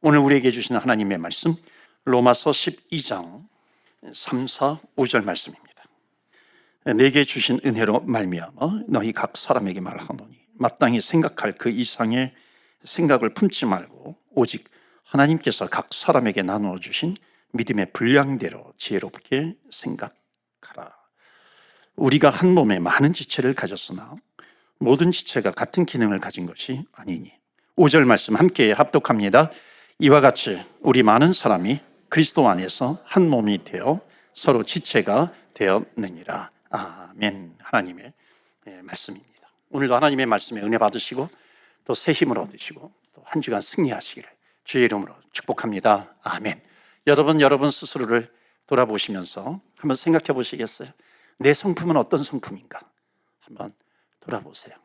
오늘 우리에게 주시는 하나님의 말씀 로마서 12장 3, 4, 5절 말씀입니다. 내게 주신 은혜로 말미암아 너희 각 사람에게 말하노니 마땅히 생각할 그 이상의 생각을 품지 말고 오직 하나님께서 각 사람에게 나누어 주신 믿음의 분량대로 지혜롭게 생각하라. 우리가 한 몸에 많은 지체를 가졌으나 모든 지체가 같은 기능을 가진 것이 아니니. 5절 말씀 함께 합독합니다. 이와 같이 우리 많은 사람이 그리스도 안에서 한 몸이 되어 서로 지체가 되었느니라. 아멘. 하나님의 말씀입니다. 오늘도 하나님의 말씀에 은혜 받으시고 또 새 힘을 얻으시고 또 한 주간 승리하시기를 주의 이름으로 축복합니다. 아멘. 여러분 스스로를 돌아보시면서 한번 생각해 보시겠어요? 내 성품은 어떤 성품인가? 한번 돌아보세요.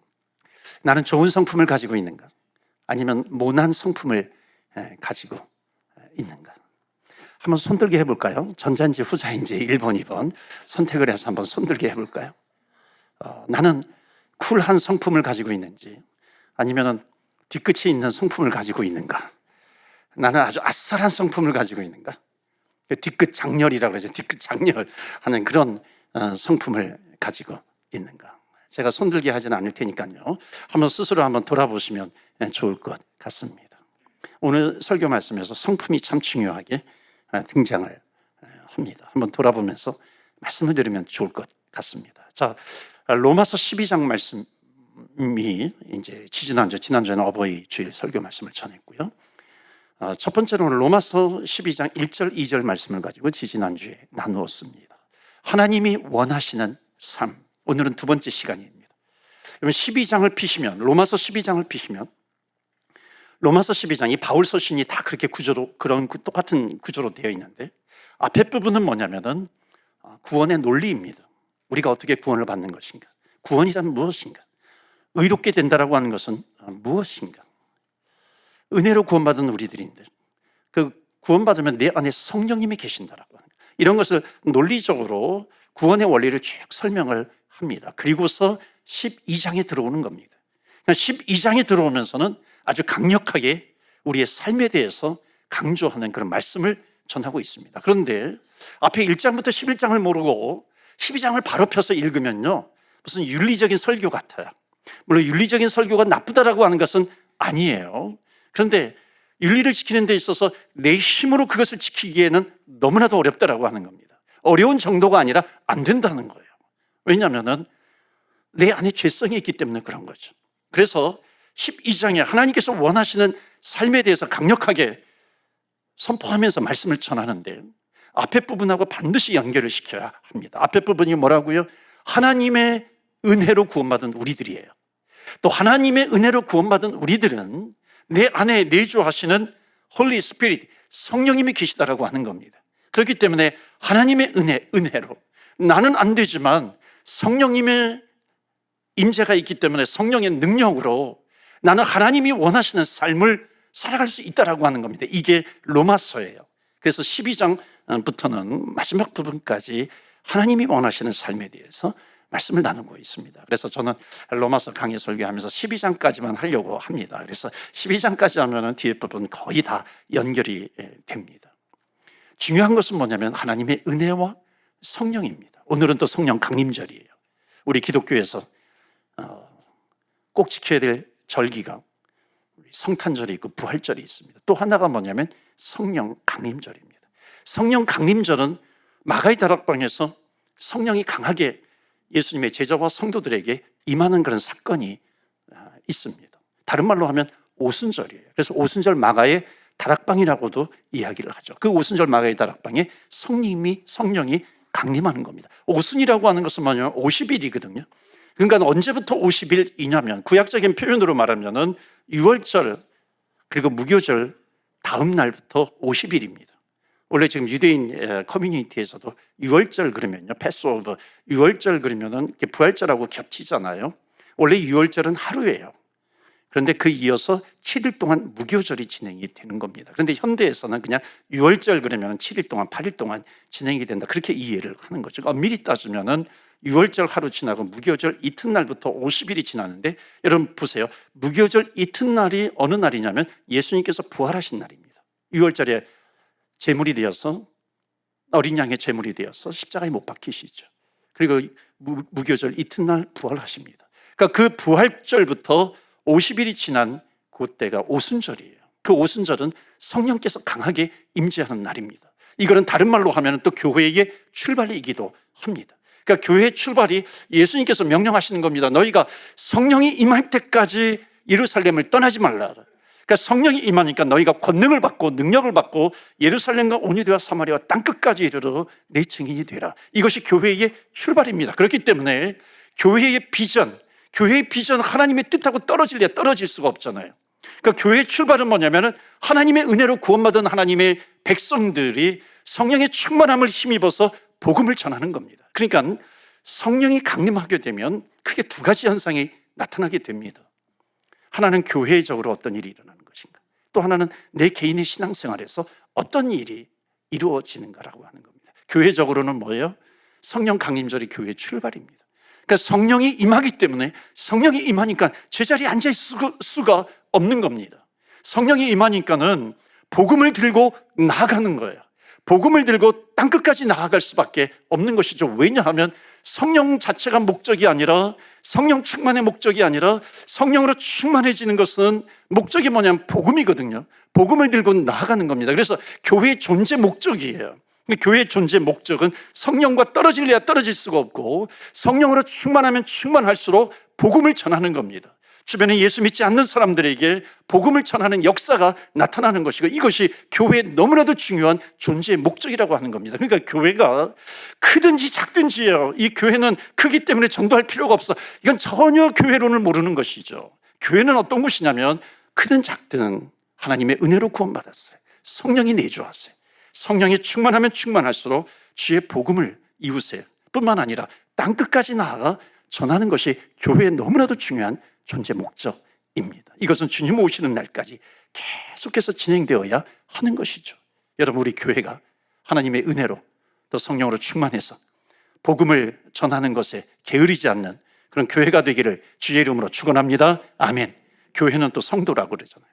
나는 좋은 성품을 가지고 있는가? 아니면 모난 성품을 가지고 있는가? 한번 손들게 해볼까요? 전자인지 후자인지 1번, 2번 선택을 해서 한번 손들게 해볼까요? 나는 쿨한 성품을 가지고 있는지 아니면 뒤끝이 있는 성품을 가지고 있는가? 나는 아주 아싸한 성품을 가지고 있는가? 뒤끝 장렬이라고 그러죠. 뒤끝 장렬하는 그런 성품을 가지고 있는가? 제가 손들게 하지는 않을 테니까요. 한번 스스로 한번 돌아보시면 좋을 것 같습니다. 오늘 설교 말씀에서 성품이 참 중요하게 등장을 합니다. 한번 돌아보면서 말씀을 들으면 좋을 것 같습니다. 자, 로마서 12장 말씀이 이제 지난주에는 어버이 주일 설교 말씀을 전했고요. 첫 번째로는 로마서 12장 1절, 2절 말씀을 가지고 지난주에 나누었습니다. 하나님이 원하시는 삶. 오늘은 두 번째 시간입니다. 그러면 12장을 피시면, 로마서 12장을 피시면, 로마서 12장이 바울 서신이 다 그렇게 구조로, 그런 똑같은 구조로 되어 있는데, 앞에 부분은 뭐냐면은 구원의 논리입니다. 우리가 어떻게 구원을 받는 것인가? 구원이란 무엇인가? 의롭게 된다라고 하는 것은 무엇인가? 은혜로 구원받은 우리들인데, 그 구원받으면 내 안에 성령님이 계신다라고 하는 것. 이런 것을 논리적으로 구원의 원리를 쭉 설명을 합니다. 그리고서 12장에 들어오는 겁니다. 12장에 들어오면서는 아주 강력하게 우리의 삶에 대해서 강조하는 그런 말씀을 전하고 있습니다. 그런데 앞에 1장부터 11장을 모르고 12장을 바로 펴서 읽으면요, 무슨 윤리적인 설교 같아요. 물론 윤리적인 설교가 나쁘다라고 하는 것은 아니에요. 그런데 윤리를 지키는 데 있어서 내 힘으로 그것을 지키기에는 너무나도 어렵다라고 하는 겁니다. 어려운 정도가 아니라 안 된다는 거예요. 왜냐하면 내 안에 죄성이 있기 때문에 그런 거죠. 그래서 12장에 하나님께서 원하시는 삶에 대해서 강력하게 선포하면서 말씀을 전하는데 앞에 부분하고 반드시 연결을 시켜야 합니다. 앞에 부분이 뭐라고요? 하나님의 은혜로 구원받은 우리들이에요. 또 하나님의 은혜로 구원받은 우리들은 내 안에 내주하시는 홀리 스피릿, 성령님이 계시다라고 하는 겁니다. 그렇기 때문에 하나님의 은혜로 나는 안 되지만 성령님의 임재가 있기 때문에 성령의 능력으로 나는 하나님이 원하시는 삶을 살아갈 수 있다라고 하는 겁니다. 이게 로마서예요. 그래서 12장부터는 마지막 부분까지 하나님이 원하시는 삶에 대해서 말씀을 나누고 있습니다. 그래서 저는 로마서 강의 설교하면서 12장까지만 하려고 합니다. 그래서 12장까지 하면 뒤에 부분 거의 다 연결이 됩니다. 중요한 것은 뭐냐면 하나님의 은혜와 성령입니다. 오늘은 또 성령 강림절이에요. 우리 기독교에서 꼭 지켜야 될 절기가 성탄절이 있고 부활절이 있습니다. 또 하나가 뭐냐면 성령 강림절입니다. 성령 강림절은 마가의 다락방에서 성령이 강하게 예수님의 제자와 성도들에게 임하는 그런 사건이 있습니다. 다른 말로 하면 오순절이에요. 그래서 오순절 마가의 다락방이라고도 이야기를 하죠. 그 오순절 마가의 다락방에 성령이 강림하는 겁니다. 오순이라고 하는 것은 뭐냐면 50일이거든요. 그러니까 언제부터 50일이냐면 구약적인 표현으로 말하면은 6월절 그리고 무교절 다음 날부터 50일입니다. 원래 지금 유대인 커뮤니티에서도 6월절 그러면요, 패스오버 6월절 그러면은 부활절하고 겹치잖아요. 원래 6월절은 하루예요. 그런데 그 이어서 7일 동안 무교절이 진행이 되는 겁니다. 그런데 현대에서는 그냥 6월절 그러면 7일 동안 8일 동안 진행이 된다, 그렇게 이해를 하는 거죠. 엄밀히 따지면은 6월절 하루 지나고 무교절 이튿날부터 50일이 지나는데, 여러분 보세요. 무교절 이튿날이 어느 날이냐면 예수님께서 부활하신 날입니다. 6월절에 제물이 되어서, 어린 양의 제물이 되어서 십자가에 못 박히시죠. 그리고 무교절 이튿날 부활하십니다. 그러니까 그 부활절부터 50일이 지난 그때가 오순절이에요. 그 오순절은 성령께서 강하게 임재하는 날입니다. 이거는 다른 말로 하면 또 교회의 출발이기도 합니다. 그러니까 교회의 출발이 예수님께서 명령하시는 겁니다. 너희가 성령이 임할 때까지 예루살렘을 떠나지 말라. 그러니까 성령이 임하니까 너희가 권능을 받고 능력을 받고 예루살렘과 온유대와 사마리아와 땅끝까지 이르러 내 증인이 되라. 이것이 교회의 출발입니다. 그렇기 때문에 교회의 비전, 하나님의 뜻하고 떨어질 수가 없잖아요. 그러니까 교회의 출발은 뭐냐면은 하나님의 은혜로 구원받은 하나님의 백성들이 성령의 충만함을 힘입어서 복음을 전하는 겁니다. 그러니까 성령이 강림하게 되면 크게 두 가지 현상이 나타나게 됩니다. 하나는 교회적으로 어떤 일이 일어나는 것인가, 또 하나는 내 개인의 신앙생활에서 어떤 일이 이루어지는가라고 하는 겁니다. 교회적으로는 뭐예요? 성령 강림절이 교회의 출발입니다. 그러니까 성령이 임하기 때문에, 성령이 임하니까 제자리에 앉아 있을 수가 없는 겁니다. 성령이 임하니까는 복음을 들고 나아가는 거예요. 복음을 들고 땅끝까지 나아갈 수밖에 없는 것이죠. 왜냐하면 성령 자체가 목적이 아니라, 성령 충만의 목적이 아니라, 성령으로 충만해지는 것은 목적이 뭐냐면 복음이거든요. 복음을 들고 나아가는 겁니다. 그래서 교회의 존재 목적이에요. 교회의 존재 목적은 성령과 떨어질래야 떨어질 수가 없고, 성령으로 충만하면 충만할수록 복음을 전하는 겁니다. 주변에 예수 믿지 않는 사람들에게 복음을 전하는 역사가 나타나는 것이고, 이것이 교회의 너무나도 중요한 존재의 목적이라고 하는 겁니다. 그러니까 교회가 크든지 작든지요, 이 교회는 크기 때문에 전도할 필요가 없어, 이건 전혀 교회론을 모르는 것이죠. 교회는 어떤 곳이냐면 크든 작든 하나님의 은혜로 구원받았어요. 성령이 내주하세요. 성령이 충만하면 충만할수록 주의 복음을 이웃에 뿐만 아니라 땅끝까지 나아가 전하는 것이 교회의 너무나도 중요한 존재 목적입니다. 이것은 주님 오시는 날까지 계속해서 진행되어야 하는 것이죠. 여러분, 우리 교회가 하나님의 은혜로 또 성령으로 충만해서 복음을 전하는 것에 게으르지 않는 그런 교회가 되기를 주의 이름으로 축원합니다. 아멘. 교회는 또 성도라고 그러잖아요.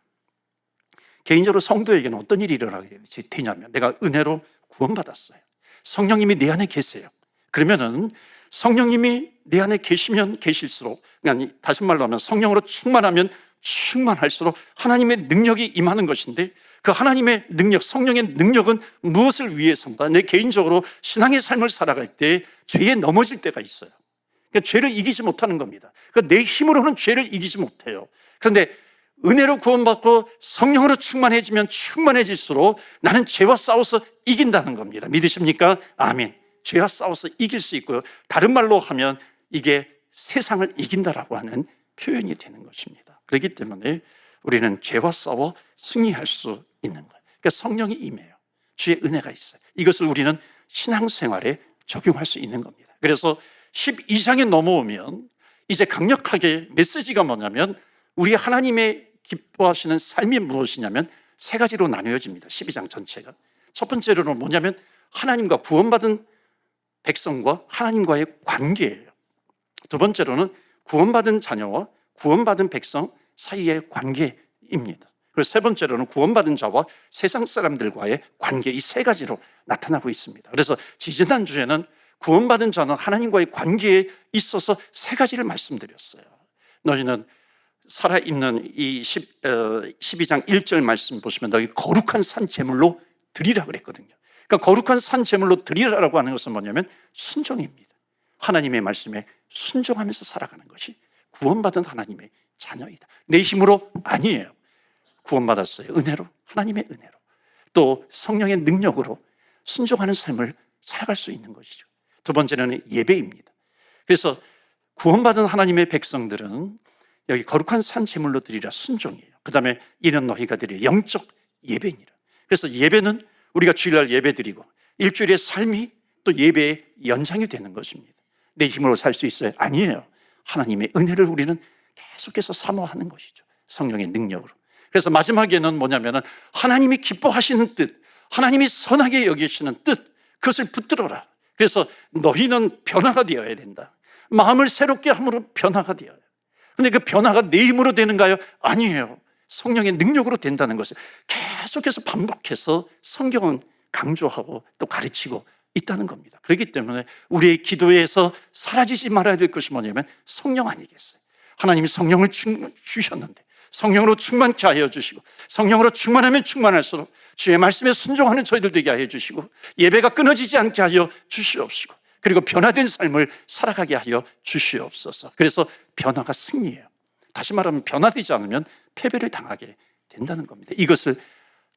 개인적으로 성도에게는 어떤 일이 일어나게 되냐면, 내가 은혜로 구원받았어요. 성령님이 내 안에 계세요. 그러면은 성령님이 내 안에 계시면 계실수록, 그러니까 다시 말로 하면 성령으로 충만하면 충만할수록 하나님의 능력이 임하는 것인데, 그 하나님의 능력, 성령의 능력은 무엇을 위해서인가? 내 개인적으로 신앙의 삶을 살아갈 때 죄에 넘어질 때가 있어요. 그러니까 죄를 이기지 못하는 겁니다. 그러니까 내 힘으로는 죄를 이기지 못해요. 그런데 은혜로 구원받고 성령으로 충만해지면 충만해질수록 나는 죄와 싸워서 이긴다는 겁니다. 믿으십니까? 아멘. 죄와 싸워서 이길 수 있고요, 다른 말로 하면 이게 세상을 이긴다라고 하는 표현이 되는 것입니다. 그렇기 때문에 우리는 죄와 싸워 승리할 수 있는 거예요. 그러니까 성령이 임해요. 주의 은혜가 있어요. 이것을 우리는 신앙생활에 적용할 수 있는 겁니다. 그래서 12장에 넘어오면 이제 강력하게 메시지가 뭐냐면, 우리 하나님의 기뻐하시는 삶이 무엇이냐면 세 가지로 나뉘어집니다. 12장 전체가. 첫 번째로는 뭐냐면 하나님과 구원받은 백성과 하나님과의 관계예요. 두 번째로는 구원받은 자녀와 구원받은 백성 사이의 관계입니다. 그리고 세 번째로는 구원받은 자와 세상 사람들과의 관계, 이 세 가지로 나타나고 있습니다. 그래서 지지난주에는 구원받은 자는 하나님과의 관계에 있어서 세 가지를 말씀드렸어요. 너희는 살아있는 이 12장 1절 말씀 보시면 너희 거룩한 산 제물로 드리라 그랬거든요. 그러니까 거룩한 산 제물로 드리라라고 하는 것은 뭐냐면 순종입니다. 하나님의 말씀에 순종하면서 살아가는 것이 구원받은 하나님의 자녀이다. 내 힘으로 아니에요. 구원받았어요. 은혜로, 하나님의 은혜로, 또 성령의 능력으로 순종하는 삶을 살아갈 수 있는 것이죠. 두 번째는 예배입니다. 그래서 구원받은 하나님의 백성들은 여기 거룩한 산 제물로 드리라, 순종이에요. 그 다음에 이는 너희가 드릴 영적 예배니라. 그래서 예배는 우리가 주일날 예배 드리고 일주일의 삶이 또 예배의 연장이 되는 것입니다. 내 힘으로 살 수 있어요? 아니에요. 하나님의 은혜를 우리는 계속해서 사모하는 것이죠. 성령의 능력으로. 그래서 마지막에는 뭐냐면은 하나님이 기뻐하시는 뜻, 하나님이 선하게 여기시는 뜻, 그것을 붙들어라. 그래서 너희는 변화가 되어야 된다. 마음을 새롭게 함으로 변화가 되어요. 그런데 그 변화가 내 힘으로 되는가요? 아니에요. 성령의 능력으로 된다는 것을 계속해서 반복해서 성경은 강조하고 또 가르치고 있다는 겁니다. 그렇기 때문에 우리의 기도에서 사라지지 말아야 될 것이 뭐냐면 성령 아니겠어요? 하나님이 성령을 주셨는데 성령으로 충만케 하여 주시고 성령으로 충만하면 충만할수록 주의 말씀에 순종하는 저희들 되게 하여 주시고 예배가 끊어지지 않게 하여 주시옵시고 그리고 변화된 삶을 살아가게 하여 주시옵소서. 그래서 변화가 승리예요. 다시 말하면 변화되지 않으면 패배를 당하게 된다는 겁니다. 이것을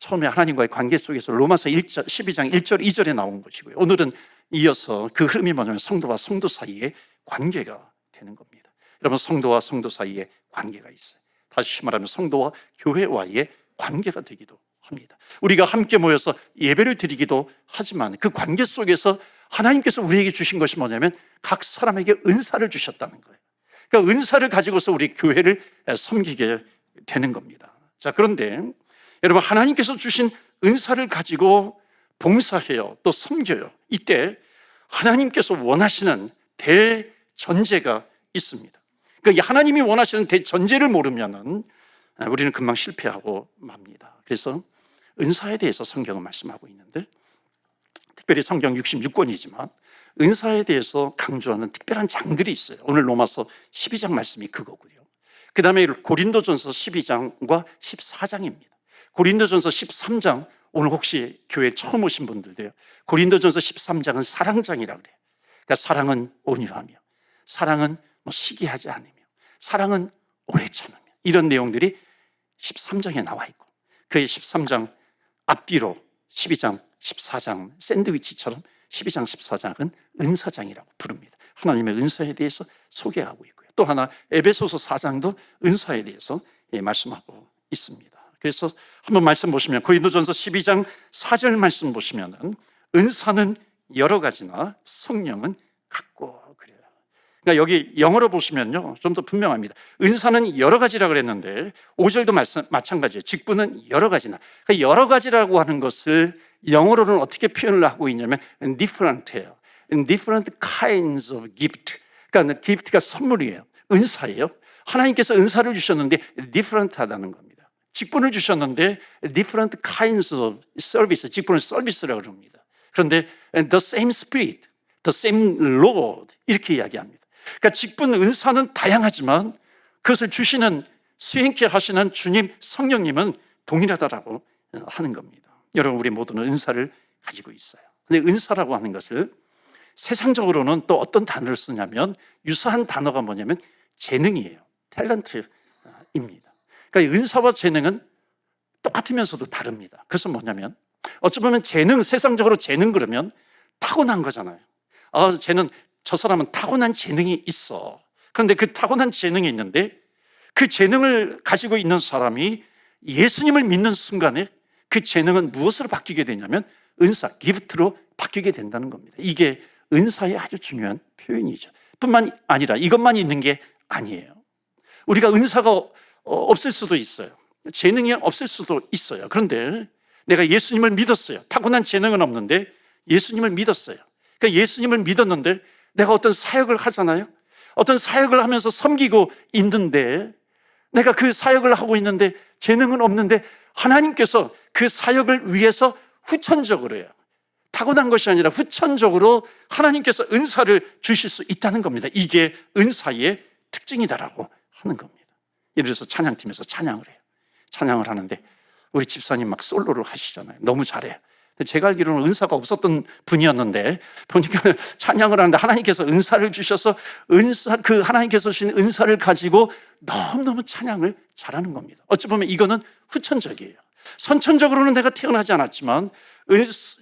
처음에 하나님과의 관계 속에서 로마서 12장 1절 2절에 나온 것이고요. 오늘은 이어서 그 흐름이 뭐냐면 성도와 성도 사이의 관계가 되는 겁니다. 여러분, 성도와 성도 사이에 관계가 있어요. 다시 말하면 성도와 교회와의 관계가 되기도 합니다. 우리가 함께 모여서 예배를 드리기도 하지만 그 관계 속에서 하나님께서 우리에게 주신 것이 뭐냐면 각 사람에게 은사를 주셨다는 거예요. 그러니까 은사를 가지고서 우리 교회를 섬기게 되는 겁니다. 자, 그런데 여러분, 하나님께서 주신 은사를 가지고 봉사해요, 또 섬겨요. 이때 하나님께서 원하시는 대전제가 있습니다. 그러니까 하나님이 원하시는 대전제를 모르면은 우리는 금방 실패하고 맙니다. 그래서 은사에 대해서 성경은 말씀하고 있는데, 특별히 성경 66권이지만 은사에 대해서 강조하는 특별한 장들이 있어요. 오늘 로마서 12장 말씀이 그거고요. 그 다음에 고린도전서 12장과 14장입니다. 고린도전서 13장, 오늘 혹시 교회 처음 오신 분들도요, 고린도전서 13장은 사랑장이라고 그래요. 그러니까 사랑은 온유하며, 사랑은 시기하지 않으며, 사랑은 오래 참으며, 이런 내용들이 13장에 나와 있고, 그 13장 앞뒤로 12장, 14장 샌드위치처럼 12장, 14장은 은사장이라고 부릅니다. 하나님의 은사에 대해서 소개하고 있고요. 또 하나 에베소서 4장도 은사에 대해서 말씀하고 있습니다. 그래서 한번 말씀 보시면 고린도전서 12장 4절 말씀 보시면은 은사는 여러 가지나 성령은 같고 그래요. 그러니까 여기 영어로 보시면요, 좀 더 분명합니다. 은사는 여러 가지라 그랬는데 5절도 마찬가지예요. 직분은 여러 가지나. 그러니까 여러 가지라고 하는 것을 영어로는 어떻게 표현을 하고 있냐면 different예요. different kinds of gift. 그러니까 gift가 선물이에요. 은사예요. 하나님께서 은사를 주셨는데 different하다는 겁니다. 직분을 주셨는데 different kinds of service, 직분을 서비스라고 합니다. 그런데 the same spirit, the same Lord 이렇게 이야기합니다. 그러니까 직분, 은사는 다양하지만 그것을 주시는, 수행케 하시는 주님, 성령님은 동일하다라고 하는 겁니다. 여러분, 우리 모두는 은사를 가지고 있어요. 근데 은사라고 하는 것을 세상적으로는 또 어떤 단어를 쓰냐면 유사한 단어가 뭐냐면 재능이에요. 탤런트입니다. 그러니까 은사와 재능은 똑같으면서도 다릅니다. 그것은 뭐냐면 어찌 보면 재능, 세상적으로 재능 그러면 타고난 거잖아요. 쟤는, 저 사람은 타고난 재능이 있어. 그런데 그 타고난 재능이 있는데 그 재능을 가지고 있는 사람이 예수님을 믿는 순간에 그 재능은 무엇으로 바뀌게 되냐면 은사, 기프트로 바뀌게 된다는 겁니다. 이게 은사의 아주 중요한 표현이죠. 뿐만 아니라 이것만 있는 게 아니에요. 우리가 은사가 없을 수도 있어요. 재능이 없을 수도 있어요. 그런데 내가 예수님을 믿었어요. 타고난 재능은 없는데 예수님을 믿었어요. 그러니까 예수님을 믿었는데 내가 어떤 사역을 하잖아요. 어떤 사역을 하면서 섬기고 있는데 내가 그 사역을 하고 있는데 재능은 없는데 하나님께서 그 사역을 위해서 후천적으로요, 타고난 것이 아니라 후천적으로 하나님께서 은사를 주실 수 있다는 겁니다. 이게 은사의 특징이다라고 하는 겁니다. 예를 들어서 찬양팀에서 찬양을 해요. 찬양을 하는데 우리 집사님 막 솔로를 하시잖아요. 너무 잘해요. 제가 알기로는 은사가 없었던 분이었는데 보니까 찬양을 하는데 하나님께서 은사를 주셔서 그 하나님께서 주신 은사를 가지고 너무너무 찬양을 잘하는 겁니다. 어찌 보면 이거는 후천적이에요. 선천적으로는 내가 태어나지 않았지만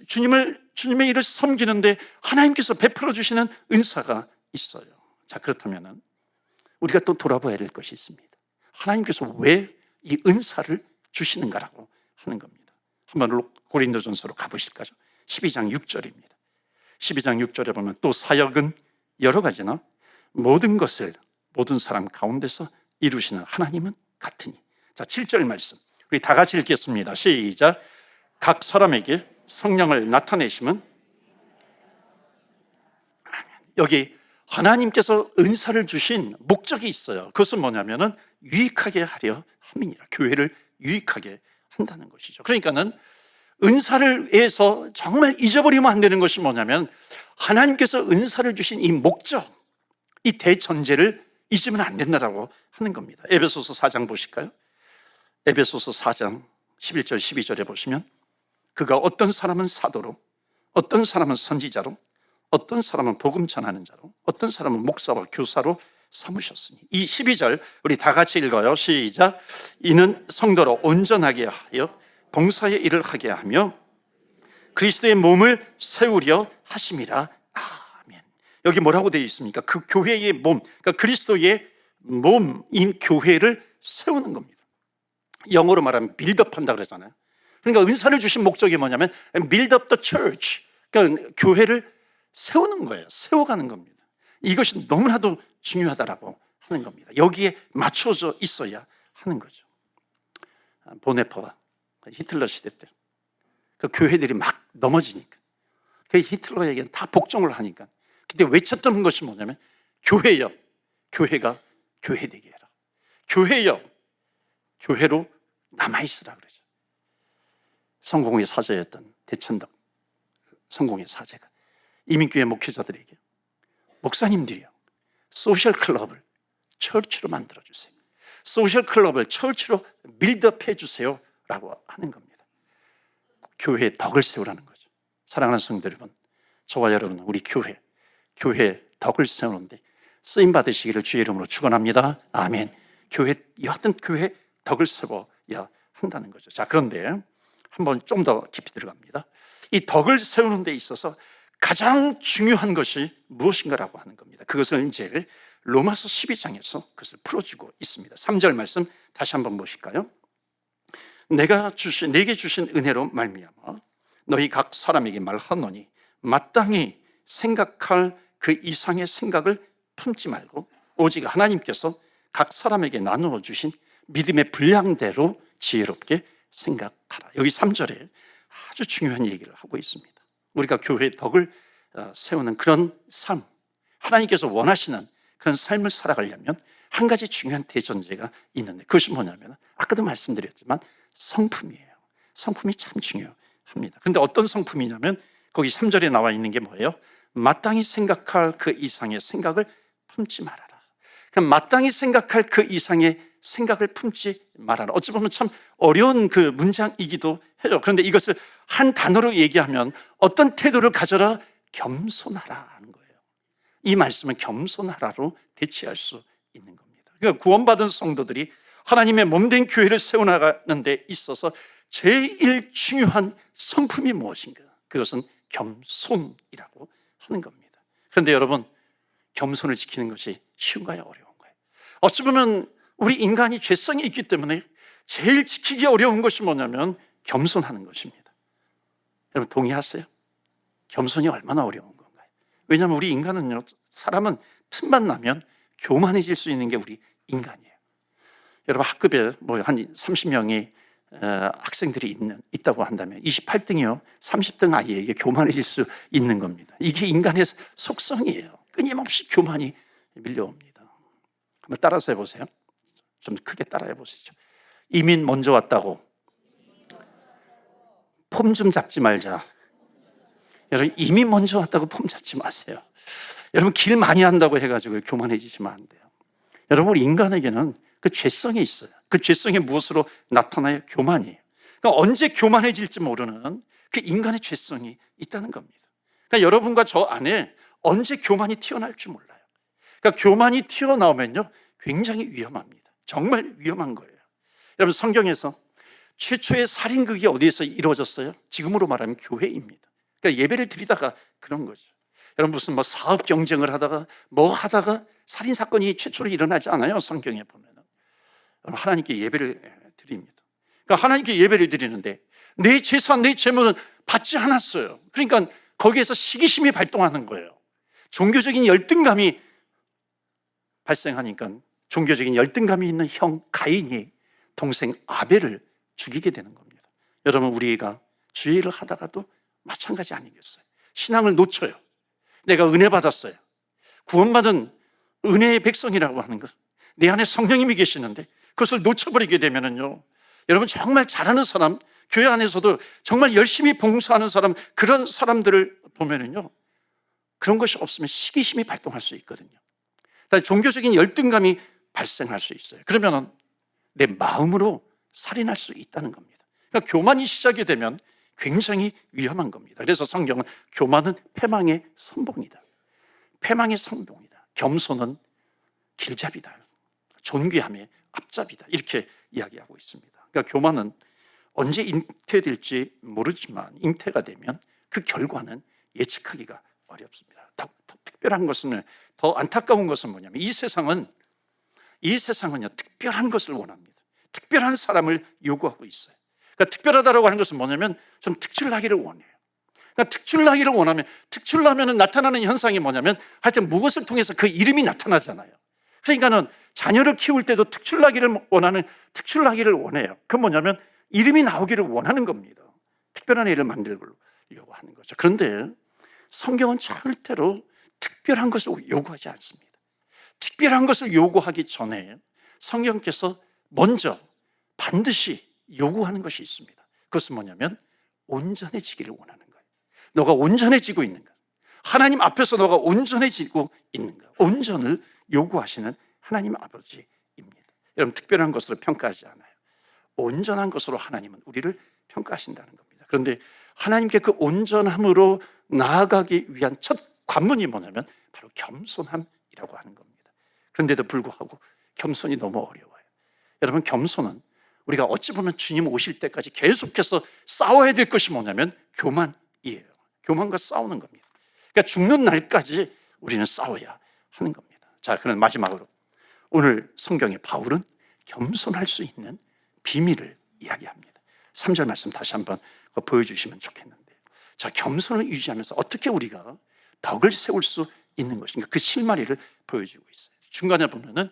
주님의 일을 섬기는데 하나님께서 베풀어 주시는 은사가 있어요. 자, 그렇다면 우리가 또 돌아봐야 될 것이 있습니다. 하나님께서 왜 이 은사를 주시는가라고 하는 겁니다. 한번 고린도전서로 가보실까요? 12장 6절입니다. 12장 6절에 보면 또 사역은 여러 가지나 모든 것을 모든 사람 가운데서 이루시는 하나님은 같으니. 자, 7절 말씀 우리 다 같이 읽겠습니다. 시작. 각 사람에게 성령을 나타내심은, 여기 하나님께서 은사를 주신 목적이 있어요. 그것은 뭐냐면은 유익하게 하려 함이니라. 교회를 유익하게 한다는 것이죠. 그러니까는 은사를 위해서 정말 잊어버리면 안 되는 것이 뭐냐면 하나님께서 은사를 주신 이 목적, 이 대전제를 잊으면 안 된다라고 하는 겁니다. 에베소서 4장 보실까요? 에베소서 4장 11절 12절에 보시면 그가 어떤 사람은 사도로, 어떤 사람은 선지자로, 어떤 사람은 복음 전하는 자로, 어떤 사람은 목사와 교사로 삼으셨으니. 이 12절 우리 다 같이 읽어요. 시작. 이는 성도로 온전하게 하여 봉사의 일을 하게 하며 그리스도의 몸을 세우려 하심이라. 아멘. 여기 뭐라고 되어 있습니까? 그 교회의 몸, 그러니까 그리스도의 몸인 교회를 세우는 겁니다. 영어로 말하면 빌드업한다 그러잖아요. 그러니까 은사를 주신 목적이 뭐냐면 build up the church, 그러니까 교회를 세우는 거예요. 세워가는 겁니다. 이것이 너무나도 중요하다라고 하는 겁니다. 여기에 맞춰져 있어야 하는 거죠. 보네퍼가 히틀러 시대 때 그 교회들이 막 넘어지니까 그 히틀러에게는 다 복종을 하니까 그때 외쳤던 것이 뭐냐면 교회여, 교회가 교회되게 해라. 교회여, 교회로 남아있으라 그러죠. 성공의 사제였던 대천덕 성공의 사제가 이민교회 목회자들에게 목사님들이요, 소셜 클럽을 철치로 만들어주세요. 소셜 클럽을 철치로 빌드업해 주세요 라고 하는 겁니다. 교회의 덕을 세우라는 거죠. 사랑하는 성도 여러분, 저와 여러분, 우리 교회의 덕을 세우는데 쓰임 받으시기를 주의 이름으로 축원합니다. 아멘. 여하튼 교회 덕을 세워야 한다는 거죠. 자, 그런데 한번 좀 더 깊이 들어갑니다. 이 덕을 세우는 데 있어서 가장 중요한 것이 무엇인가라고 하는 겁니다. 그것을 이제 로마서 12장에서 그것을 풀어주고 있습니다. 3절 말씀 다시 한번 보실까요? 내게 주신 은혜로 말미암아 너희 각 사람에게 말하노니 마땅히 생각할 그 이상의 생각을 품지 말고 오직 하나님께서 각 사람에게 나누어 주신 믿음의 분량대로 지혜롭게 생각하라. 여기 3절에 아주 중요한 얘기를 하고 있습니다. 우리가 교회의 덕을 세우는 그런 삶, 하나님께서 원하시는 그런 삶을 살아가려면 한 가지 중요한 대전제가 있는데 그것이 뭐냐면 아까도 말씀드렸지만 성품이에요. 성품이 참 중요합니다. 그런데 어떤 성품이냐면 거기 3절에 나와 있는 게 뭐예요? 마땅히 생각할 그 이상의 생각을 품지 말아라. 그럼 마땅히 생각할 그 이상의 생각을 품지 말아라. 어찌 보면 참 어려운 그 문장이기도 해요. 그런데 이것을 한 단어로 얘기하면 어떤 태도를 가져라? 겸손하라 하는 거예요. 이 말씀은 겸손하라로 대체할 수 있는 겁니다. 그러니까 구원받은 성도들이 하나님의 몸된 교회를 세워나가는 데 있어서 제일 중요한 성품이 무엇인가? 그것은 겸손이라고 하는 겁니다. 그런데 여러분, 겸손을 지키는 것이 쉬운가요? 어려운가요? 어찌 보면 우리 인간이 죄성이 있기 때문에 제일 지키기 어려운 것이 뭐냐면 겸손하는 것입니다. 여러분 동의하세요? 겸손이 얼마나 어려운 건가요? 왜냐하면 우리 인간은요, 사람은 틈만 나면 교만해질 수 있는 게 우리 인간이에요. 여러분 학급에 뭐 한 30명이 학생들이 있다고 한다면 28등이요 30등 아이에게 교만해질 수 있는 겁니다. 이게 인간의 속성이에요. 끊임없이 교만이 밀려옵니다. 한번 따라서 해보세요. 좀 크게 따라해 보시죠. 이민 먼저 왔다고 폼 좀 잡지 말자. 여러분 이민 먼저 왔다고 폼 잡지 마세요. 여러분 길 많이 한다고 해가지고 교만해지시면 안 돼요. 여러분 우리 인간에게는 그 죄성이 있어요. 그 죄성이 무엇으로 나타나요? 교만이에요. 그러니까 언제 교만해질지 모르는 그 인간의 죄성이 있다는 겁니다. 그러니까 여러분과 저 안에 언제 교만이 튀어나올지 몰라요. 그러니까 교만이 튀어나오면요 굉장히 위험합니다. 정말 위험한 거예요. 여러분 성경에서 최초의 살인극이 어디에서 이루어졌어요? 지금으로 말하면 교회입니다. 그러니까 예배를 드리다가 그런 거죠. 여러분 무슨 뭐 사업 경쟁을 하다가 뭐 하다가 살인 사건이 최초로 일어나지 않아요. 성경에 보면은 하나님께 예배를 드립니다. 그러니까 하나님께 예배를 드리는데 내 재산, 내 재물은 받지 않았어요. 그러니까 거기에서 시기심이 발동하는 거예요. 종교적인 열등감이 발생하니까 종교적인 열등감이 있는 형 가인이 동생 아벨을 죽이게 되는 겁니다. 여러분 우리가 주의를 하다가도 마찬가지 아니겠어요? 신앙을 놓쳐요. 내가 은혜 받았어요. 구원받은 은혜의 백성이라고 하는 것, 내 안에 성령님이 계시는데 그것을 놓쳐버리게 되면은요 여러분 정말 잘하는 사람, 교회 안에서도 정말 열심히 봉사하는 사람, 그런 사람들을 보면은요, 그런 것이 없으면 시기심이 발동할 수 있거든요. 종교적인 열등감이 발생할 수 있어요. 그러면 내 마음으로 살인할 수 있다는 겁니다. 그러니까 교만이 시작이 되면 굉장히 위험한 겁니다. 그래서 성경은 교만은 패망의 선봉이다, 패망의 선봉이다, 겸손은 길잡이다, 존귀함의 앞잡이다, 이렇게 이야기하고 있습니다. 그러니까 교만은 언제 잉태될지 모르지만 잉태가 되면 그 결과는 예측하기가 어렵습니다. 더 특별한 것은, 더 안타까운 것은 뭐냐면 이 세상은요 특별한 것을 원합니다. 특별한 사람을 요구하고 있어요. 그러니까 특별하다고 하는 것은 뭐냐면 좀 특출나기를 원해요. 그러니까 특출나기를 원하면, 특출나면 나타나는 현상이 뭐냐면 하여튼 무엇을 통해서 그 이름이 나타나잖아요. 그러니까는 자녀를 키울 때도 특출나기를 원해요. 그건 뭐냐면 이름이 나오기를 원하는 겁니다. 특별한 애를 만들려고 하는 거죠. 그런데 성경은 절대로 특별한 것을 요구하지 않습니다. 특별한 것을 요구하기 전에 성경께서 먼저 반드시 요구하는 것이 있습니다. 그것은 뭐냐면 온전해지기를 원하는 거예요. 너가 온전해지고 있는가? 하나님 앞에서 너가 온전해지고 있는가? 온전을 요구하시는 하나님 아버지입니다. 여러분, 특별한 것으로 평가하지 않아요. 온전한 것으로 하나님은 우리를 평가하신다는 겁니다. 그런데 하나님께 그 온전함으로 나아가기 위한 첫 관문이 뭐냐면 바로 겸손함이라고 하는 겁니다. 그런데도 불구하고 겸손이 너무 어려워요. 여러분, 겸손은 우리가 어찌 보면 주님 오실 때까지 계속해서 싸워야 될 것이 뭐냐면 교만이에요. 교만과 싸우는 겁니다. 그러니까 죽는 날까지 우리는 싸워야 하는 겁니다. 자, 그럼 마지막으로 오늘 성경에 바울은 겸손할 수 있는 비밀을 이야기합니다. 3절 말씀 다시 한번 보여주시면 좋겠는데요. 자, 겸손을 유지하면서 어떻게 우리가 덕을 세울 수 있는 것인가, 그 실마리를 보여주고 있어요. 중간에 보면은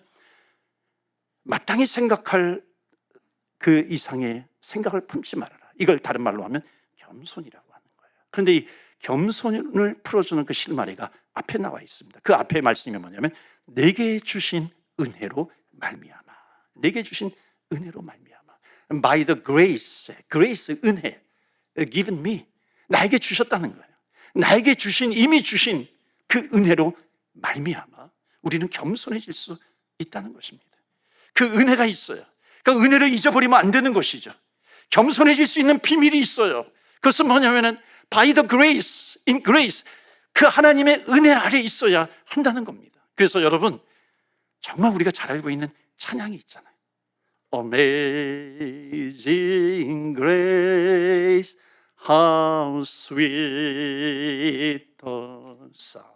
마땅히 생각할 그 이상의 생각을 품지 말아라, 이걸 다른 말로 하면 겸손이라고 하는 거예요. 그런데 이 겸손을 풀어주는 그 실마리가 앞에 나와 있습니다. 그 앞에 말씀이 뭐냐면 내게 주신 은혜로 말미암아, 내게 주신 은혜로 말미암아, by the grace, 은혜, given me, 나에게 주셨다는 거예요. 나에게 주신, 이미 주신 그 은혜로 말미암아 우리는 겸손해질 수 있다는 것입니다. 그 은혜가 있어요. 그러니까 은혜를 잊어버리면 안 되는 것이죠. 겸손해질 수 있는 비밀이 있어요. 그것은 뭐냐면은 by the grace, in grace, 그 하나님의 은혜 아래 있어야 한다는 겁니다. 그래서 여러분, 정말 우리가 잘 알고 있는 찬양이 있잖아요. Amazing grace, how sweet the sound.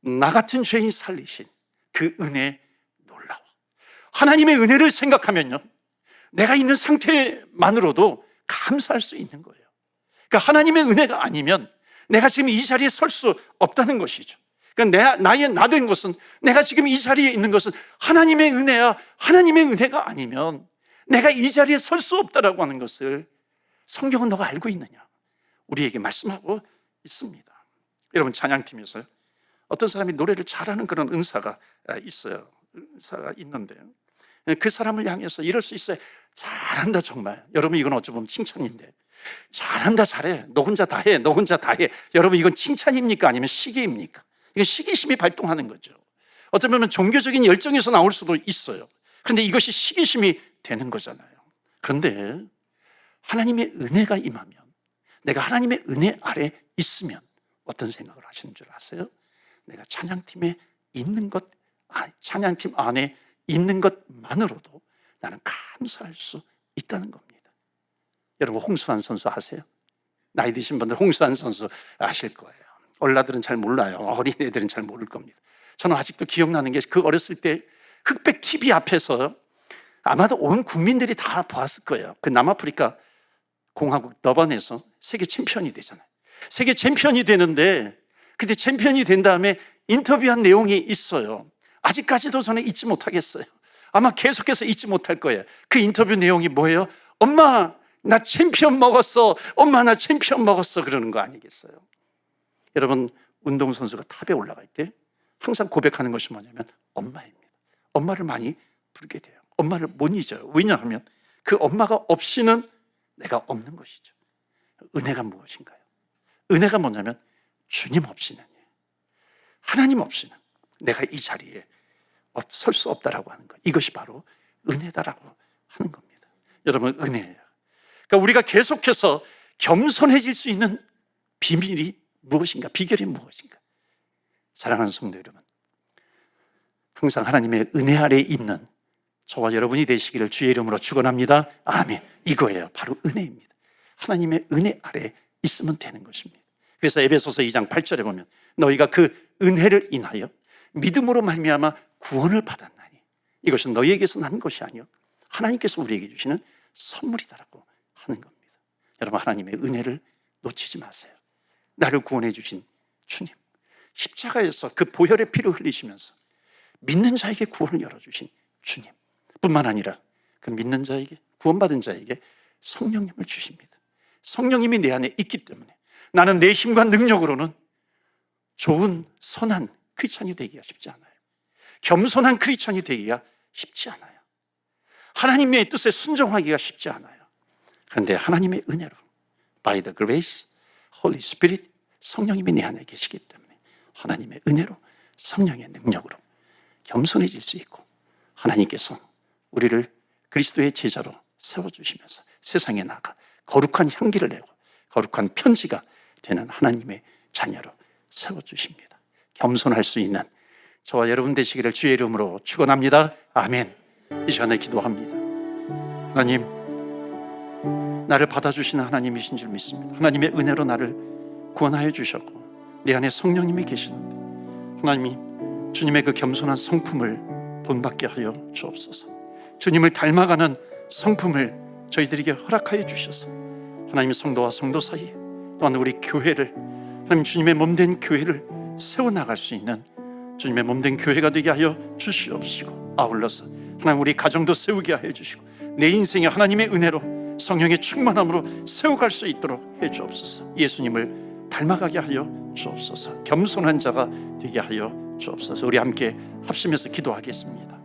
나 같은 죄인 살리신 그 은혜 놀라워. 하나님의 은혜를 생각하면요, 내가 있는 상태만으로도 감사할 수 있는 거예요. 그러니까 하나님의 은혜가 아니면 내가 지금 이 자리에 설 수 없다는 것이죠. 그러니까 나 된 것은, 내가 지금 이 자리에 있는 것은 하나님의 은혜야. 하나님의 은혜가 아니면 내가 이 자리에 설 수 없다라고 하는 것을 성경은 너가 알고 있느냐, 우리에게 말씀하고 있습니다. 여러분, 찬양팀에서요, 어떤 사람이 노래를 잘하는 그런 은사가 있어요. 은사가 있는데요, 그 사람을 향해서 이럴 수 있어요. 잘한다, 정말. 여러분, 이건 어찌 보면 칭찬인데, 잘한다, 잘해, 너 혼자 다 해, 너 혼자 다 해. 여러분, 이건 칭찬입니까? 아니면 시기입니까? 이건 시기심이 발동하는 거죠. 어쩌면 종교적인 열정에서 나올 수도 있어요. 그런데 이것이 시기심이 되는 거잖아요. 그런데 하나님의 은혜가 임하면, 내가 하나님의 은혜 아래 있으면 어떤 생각을 하시는 줄 아세요? 내가 찬양팀에 있는 것, 찬양팀 안에 있는 것만으로도 나는 감사할 수 있다는 겁니다. 여러분, 홍수환 선수 아세요? 나이 드신 분들 홍수환 선수 아실 거예요. 어린아들은 잘 몰라요. 어린애들은 잘 모를 겁니다. 저는 아직도 기억나는 게, 그 어렸을 때 흑백 TV 앞에서 아마도 온 국민들이 다 보았을 거예요. 그 남아프리카 공화국 더반에서 세계 챔피언이 되잖아요. 세계 챔피언이 되는데, 근데 챔피언이 된 다음에 인터뷰한 내용이 있어요. 아직까지도 저는 잊지 못하겠어요. 아마 계속해서 잊지 못할 거예요. 그 인터뷰 내용이 뭐예요? 엄마, 나 챔피언 먹었어. 엄마, 나 챔피언 먹었어. 그러는 거 아니겠어요? 여러분, 운동선수가 탑에 올라갈 때 항상 고백하는 것이 뭐냐면 엄마입니다. 엄마를 많이 부르게 돼요. 엄마를 못 잊어요. 왜냐하면 그 엄마가 없이는 내가 없는 것이죠. 은혜가 무엇인가요? 은혜가 뭐냐면 주님 없이는, 하나님 없이는 내가 이 자리에 설 수 없다라고 하는 것. 이것이 바로 은혜다라고 하는 겁니다. 여러분, 은혜예요. 그러니까 우리가 계속해서 겸손해질 수 있는 비밀이 무엇인가? 비결이 무엇인가? 사랑하는 성도 여러분, 항상 하나님의 은혜 아래에 있는 저와 여러분이 되시기를 주의 이름으로 축원합니다. 아멘. 이거예요. 바로 은혜입니다. 하나님의 은혜 아래에 있으면 되는 것입니다. 그래서 에베소서 2장 8절에 보면 너희가 그 은혜를 인하여 믿음으로 말미암아 구원을 받았나니 이것은 너희에게서 난 것이 아니요 하나님께서 우리에게 주시는 선물이다라고 하는 겁니다. 여러분, 하나님의 은혜를 놓치지 마세요. 나를 구원해 주신 주님, 십자가에서 그 보혈의 피를 흘리시면서 믿는 자에게 구원을 열어주신 주님 뿐만 아니라 그 믿는 자에게, 구원받은 자에게 성령님을 주십니다. 성령님이 내 안에 있기 때문에 나는 내 힘과 능력으로는 좋은 선한 크리스찬이 되기가 쉽지 않아요. 겸손한 크리스찬이 되기가 쉽지 않아요. 하나님의 뜻에 순종하기가 쉽지 않아요. 그런데 하나님의 은혜로 By the grace, Holy Spirit, 성령님이 내 안에 계시기 때문에 하나님의 은혜로, 성령의 능력으로 겸손해질 수 있고 하나님께서 우리를 그리스도의 제자로 세워주시면서 세상에 나가 거룩한 향기를 내고 거룩한 편지가 되는 하나님의 자녀로 세워주십니다. 겸손할 수 있는 저와 여러분 되시기를 주의 이름으로 축원합니다. 아멘. 이 시간에 기도합니다. 하나님, 나를 받아주시는 하나님이신 줄 믿습니다. 하나님의 은혜로 나를 구원하여 주셨고 내 안에 성령님이 계시는데 하나님이 주님의 그 겸손한 성품을 본받게 하여 주옵소서. 주님을 닮아가는 성품을 저희들에게 허락하여 주셔서 하나님, 성도와 성도 사이 또한 우리 교회를, 하나님 주님의 몸된 교회를 세워나갈 수 있는 주님의 몸된 교회가 되게 하여 주시옵시고, 아울러서 하나님 우리 가정도 세우게 하여 주시고 내 인생에 하나님의 은혜로 성령의 충만함으로 세워갈 수 있도록 해 주옵소서. 예수님을 닮아가게 하여 주옵소서. 겸손한 자가 되게 하여 주옵소서. 우리 함께 합심해서 기도하겠습니다.